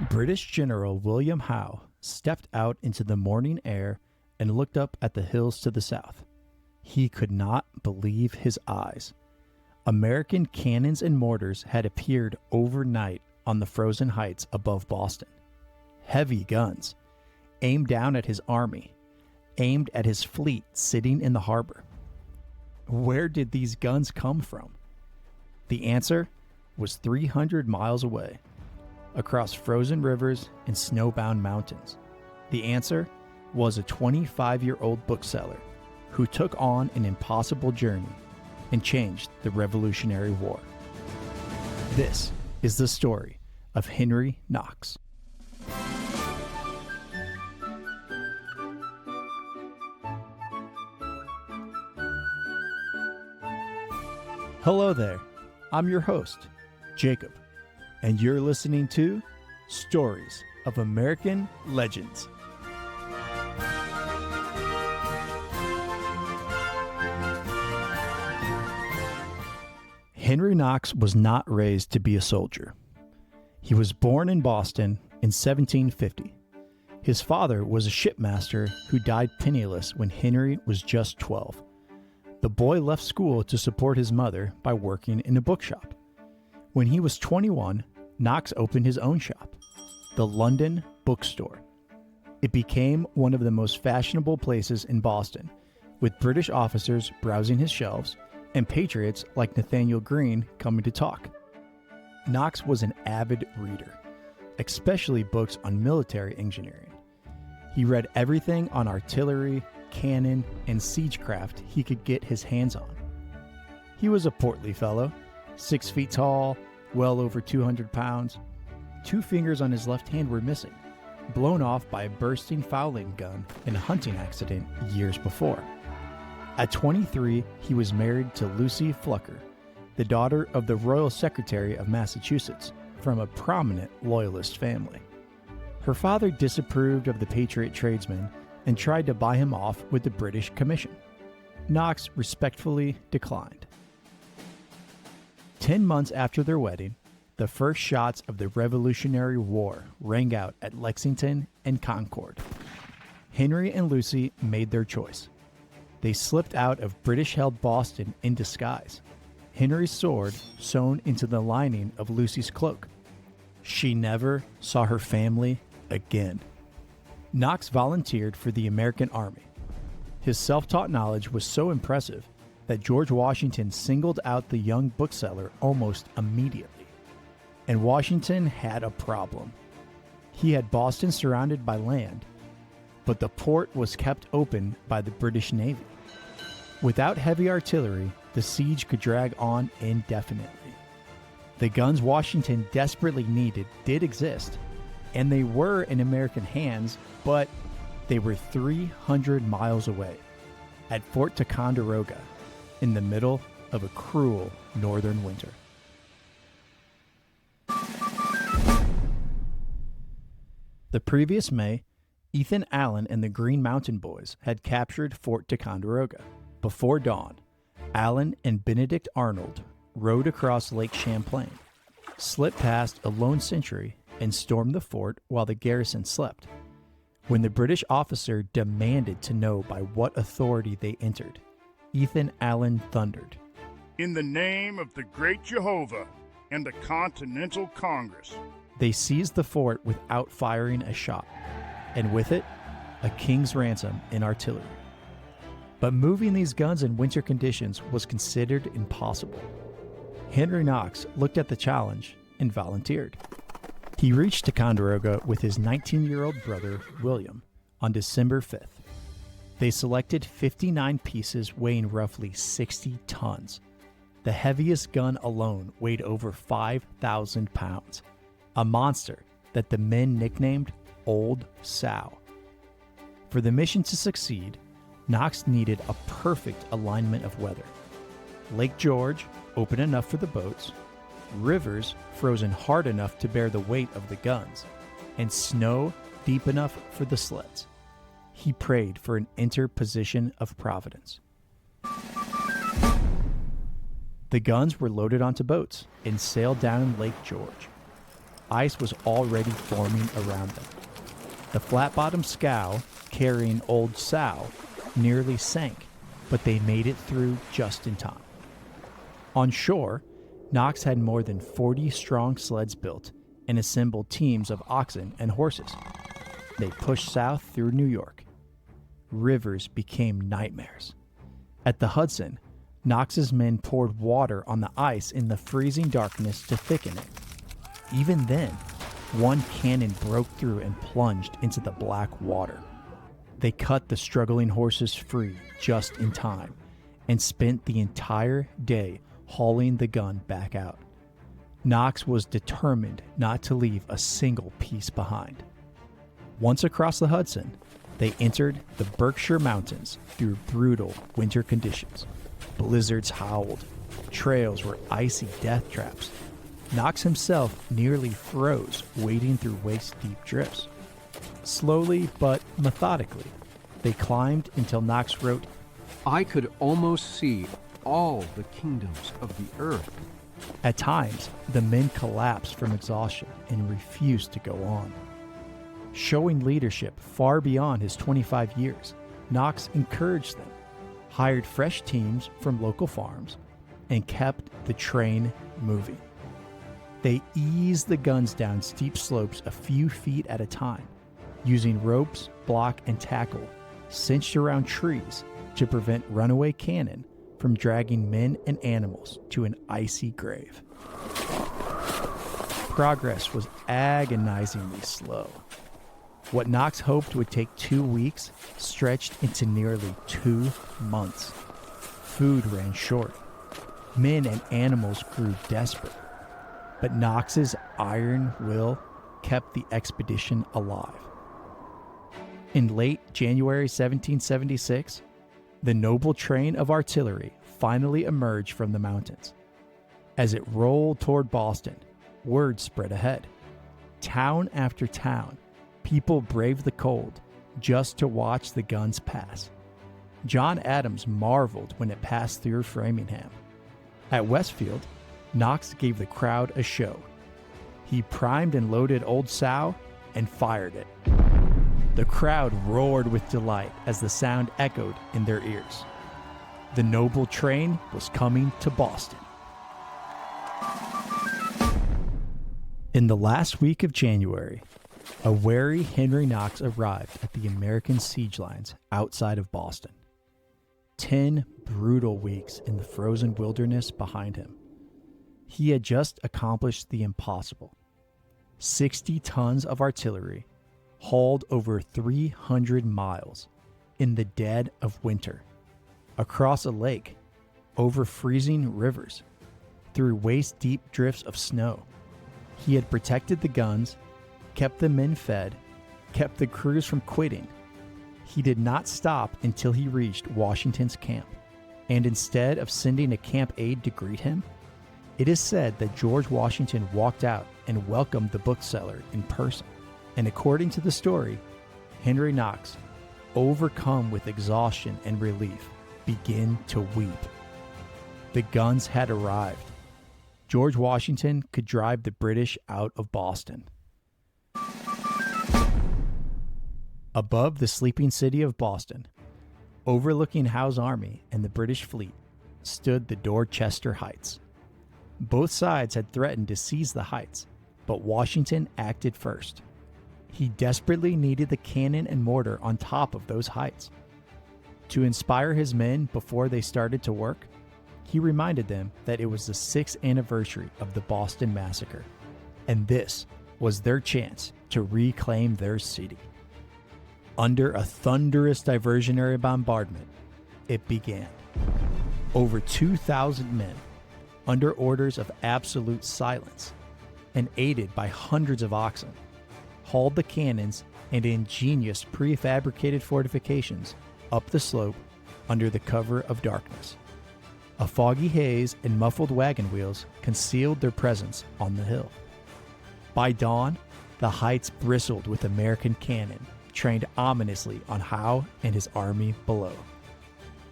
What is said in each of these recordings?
British General William Howe stepped out into the morning air and looked up at the hills to the south. He could not believe his eyes. American cannons and mortars had appeared overnight on the frozen heights above Boston. Heavy guns, aimed down at his army, aimed at his fleet sitting in the harbor. Where did these guns come from? The answer was 300 miles away, across frozen rivers and snowbound mountains. The answer was a 25-year-old bookseller who took on an impossible journey and changed the Revolutionary War. This is the story of Henry Knox. Hello there, I'm your host, Jacob, and you're listening to Stories of American Legends. Henry Knox was not raised to be a soldier. He was born in Boston in 1750. His father was a shipmaster who died penniless when Henry was just 12. The boy left school to support his mother by working in a bookshop. When he was 21, Knox opened his own shop, the London Bookstore. It became one of the most fashionable places in Boston, with British officers browsing his shelves and patriots like Nathaniel Greene coming to talk. Knox was an avid reader, especially books on military engineering. He read everything on artillery, cannon, and siegecraft he could get his hands on. He was a portly fellow, 6 feet tall, well over 200 pounds. 2 fingers on his left hand were missing, blown off by a bursting fowling gun in a hunting accident years before. At 23, he was married to Lucy Flucker, the daughter of the Royal Secretary of Massachusetts, from a prominent Loyalist family. Her father disapproved of the Patriot tradesman and tried to buy him off with the British Commission. Knox respectfully declined. 10 months after their wedding, the first shots of the Revolutionary War rang out at Lexington and Concord. Henry and Lucy made their choice. They slipped out of British-held Boston in disguise, Henry's sword sewn into the lining of Lucy's cloak. She never saw her family again. Knox volunteered for the American Army. His self-taught knowledge was so impressive that George Washington singled out the young bookseller almost immediately. And Washington had a problem. He had Boston surrounded by land, but the port was kept open by the British Navy. Without heavy artillery, the siege could drag on indefinitely. The guns Washington desperately needed did exist, and they were in American hands, but they were 300 miles away, at Fort Ticonderoga, in the middle of a cruel northern winter. The previous May, Ethan Allen and the Green Mountain Boys had captured Fort Ticonderoga. Before dawn, Allen and Benedict Arnold rowed across Lake Champlain, slipped past a lone sentry, and stormed the fort while the garrison slept. When the British officer demanded to know by what authority they entered, Ethan Allen thundered, "In the name of the great Jehovah and the Continental Congress." They seized the fort without firing a shot, and with it, a king's ransom in artillery. But moving these guns in winter conditions was considered impossible. Henry Knox looked at the challenge and volunteered. He reached Ticonderoga with his 19-year-old brother, William, on December 5th. They selected 59 pieces weighing roughly 60 tons. The heaviest gun alone weighed over 5,000 pounds, a monster that the men nicknamed Old Sow. For the mission to succeed, Knox needed a perfect alignment of weather. Lake George, open enough for the boats, rivers frozen hard enough to bear the weight of the guns, and snow deep enough for the sleds. He prayed for an interposition of Providence. The guns were loaded onto boats and sailed down Lake George. ice was already forming around them. The flat-bottomed scow, carrying Old Sow, nearly sank, but they made it through just in time. On shore, Knox had more than 40 strong sleds built and assembled teams of oxen and horses. They pushed south through New York. Rivers became nightmares. At the Hudson, Knox's men poured water on the ice in the freezing darkness to thicken it. Even then, one cannon broke through and plunged into the black water. They cut the struggling horses free just in time and spent the entire day hauling the gun back out. Knox was determined not to leave a single piece behind. Once across the Hudson, they entered the Berkshire Mountains through brutal winter conditions. Blizzards howled. Trails were icy death traps. Knox himself nearly froze wading through waist-deep drifts. Slowly but methodically, they climbed until Knox wrote, "I could almost see all the kingdoms of the earth." At times, the men collapsed from exhaustion and refused to go on. Showing leadership far beyond his 25 years, Knox encouraged them, hired fresh teams from local farms, and kept the train moving. They eased the guns down steep slopes a few feet at a time, using ropes, block, and tackle cinched around trees to prevent runaway cannon from dragging men and animals to an icy grave. Progress was agonizingly slow. What Knox hoped would take 2 weeks stretched into nearly 2 months. Food ran short. Men and animals grew desperate. But Knox's iron will kept the expedition alive. In late January 1776, the noble train of artillery finally emerged from the mountains. As it rolled toward Boston, word spread ahead. Town after town, people braved the cold just to watch the guns pass. John Adams marveled when it passed through Framingham. At Westfield, Knox gave the crowd a show. He primed and loaded Old Sow and fired it. The crowd roared with delight as the sound echoed in their ears. The noble train was coming to Boston. In the last week of January, a wary Henry Knox arrived at the American siege lines outside of Boston. 10 brutal weeks in the frozen wilderness behind him. He had just accomplished the impossible. 60 tons of artillery hauled over 300 miles in the dead of winter, across a lake, over freezing rivers, through waist-deep drifts of snow. He had protected the guns, kept the men fed, kept the crews from quitting. He did not stop until he reached Washington's camp, and instead of sending a camp aide to greet him, it is said that George Washington walked out and welcomed the bookseller in person. And according to the story, Henry Knox, overcome with exhaustion and relief, began to weep. The guns had arrived. George Washington could drive the British out of Boston. Above the sleeping city of Boston, overlooking Howe's army and the British fleet, stood the Dorchester Heights. Both sides had threatened to seize the heights, but Washington acted first. He desperately needed the cannon and mortar on top of those heights. To inspire his men before they started to work, he reminded them that it was the 6th anniversary of the Boston Massacre, and this was their chance to reclaim their city. Under a thunderous diversionary bombardment, it began. Over 2,000 men, under orders of absolute silence, and aided by hundreds of oxen, hauled the cannons and ingenious prefabricated fortifications up the slope under the cover of darkness. A foggy haze and muffled wagon wheels concealed their presence on the hill. By dawn, the heights bristled with American cannon, trained ominously on Howe and his army below.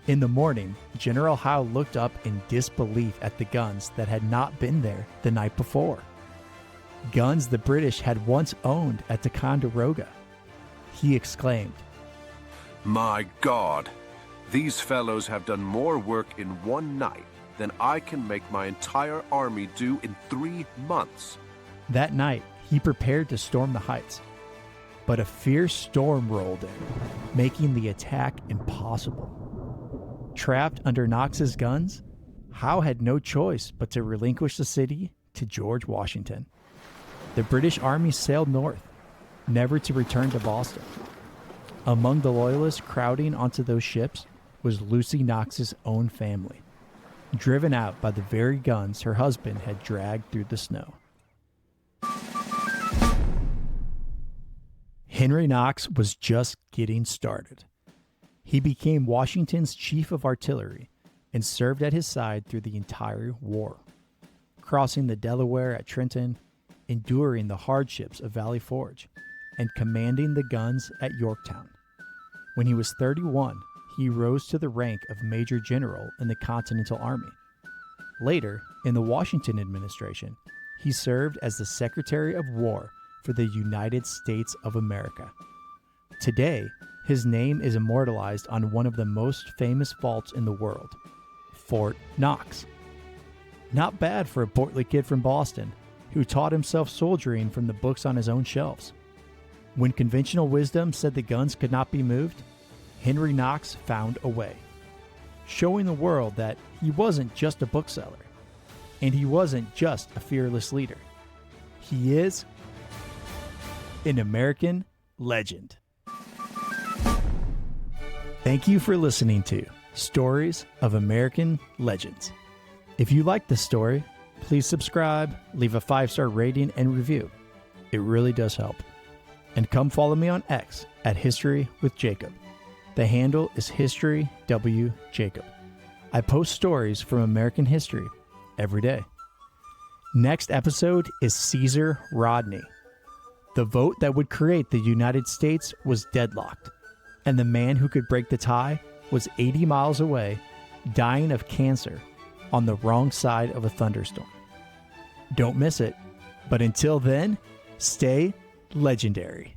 In the morning, General Howe looked up in disbelief at the guns that had not been there the night before. guns the British had once owned at Ticonderoga. He exclaimed, My God, these fellows have done more work in one night than I can make my entire army do in 3 months. That night, he prepared to storm the heights, but a fierce storm rolled in, making the attack impossible. Trapped under Knox's guns, Howe had no choice but to relinquish the city to George Washington. The British army sailed north, never to return to Boston. Among the Loyalists crowding onto those ships was Lucy Knox's own family, driven out by the very guns her husband had dragged through the snow. Henry Knox was just getting started. He became Washington's chief of artillery and served at his side through the entire war, crossing the Delaware at Trenton, enduring the hardships of Valley Forge, and commanding the guns at Yorktown. When he was 31, he rose to the rank of Major General in the Continental Army. Later, in the Washington administration, he served as the Secretary of War for the United States of America. Today, his name is immortalized on one of the most famous vaults in the world, Fort Knox. Not bad for a portly kid from Boston who taught himself soldiering from the books on his own shelves. When conventional wisdom said the guns could not be moved, Henry Knox found a way, showing the world that he wasn't just a bookseller, and he wasn't just a fearless leader. He is an American legend. Thank you for listening to Stories of American Legends. If you like this story, please subscribe, leave a 5-star rating and review. It really does help. And come follow me on X at History with Jacob. The handle is History W Jacob. I post stories from American history every day. Next episode is Caesar Rodney. The vote that would create the United States was deadlocked, and the man who could break the tie was 80 miles away, dying of cancer on the wrong side of a thunderstorm. Don't miss it. But until then, stay legendary.